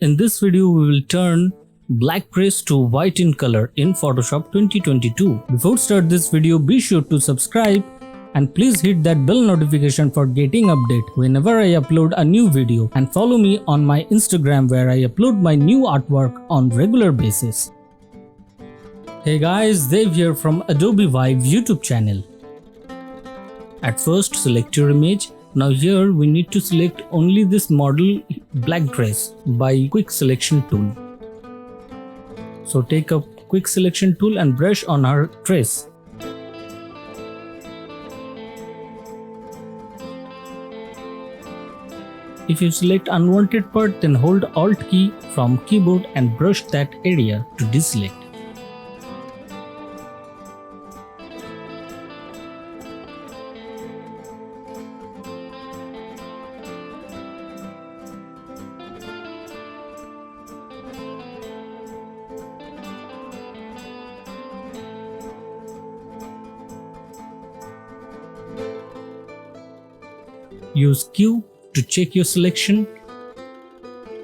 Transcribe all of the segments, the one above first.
In this video, we will turn black trace to white in color in Photoshop 2022. Before start this video, be sure to subscribe and please hit that bell notification for getting update whenever I upload a new video, and follow me on my Instagram where I upload my new artwork on regular basis. Hey guys, Dav here from Adobe Vibe YouTube channel. At first select your image. Now here we need to select only this model black dress by quick selection tool. So take a quick selection tool and brush on our trace. If you select unwanted part, then hold Alt key from keyboard and brush that area to deselect. Use Q to check your selection.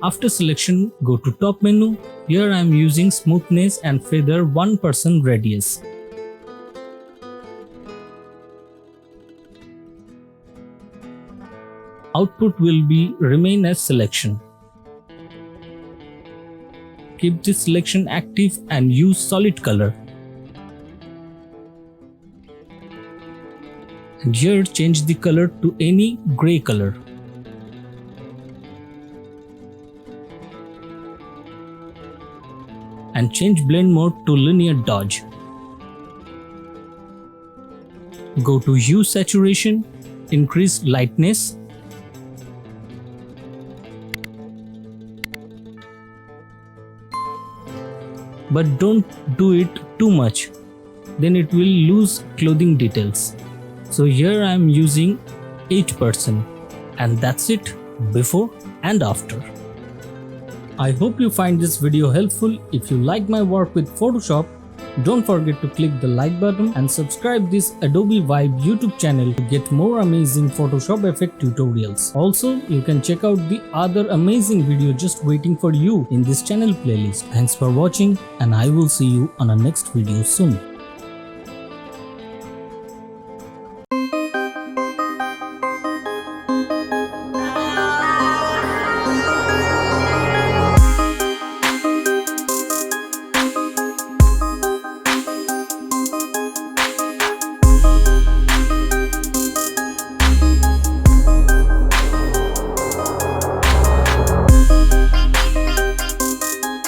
After selection, go to top menu. Here I am using smoothness and feather 1% radius. Output will remain as selection. Keep this selection active and use solid color. And here change the color to any gray color. And change blend mode to linear dodge. Go to hue saturation, increase lightness. But don't do it too much, then it will lose clothing details. So here I am using 8%, and that's it before and after. I hope you find this video helpful. If you like my work with Photoshop, don't forget to click the like button and subscribe this Adobe Vibe YouTube channel to get more amazing Photoshop effect tutorials. Also, you can check out the other amazing video just waiting for you in this channel playlist. Thanks for watching, and I will see you on a next video soon.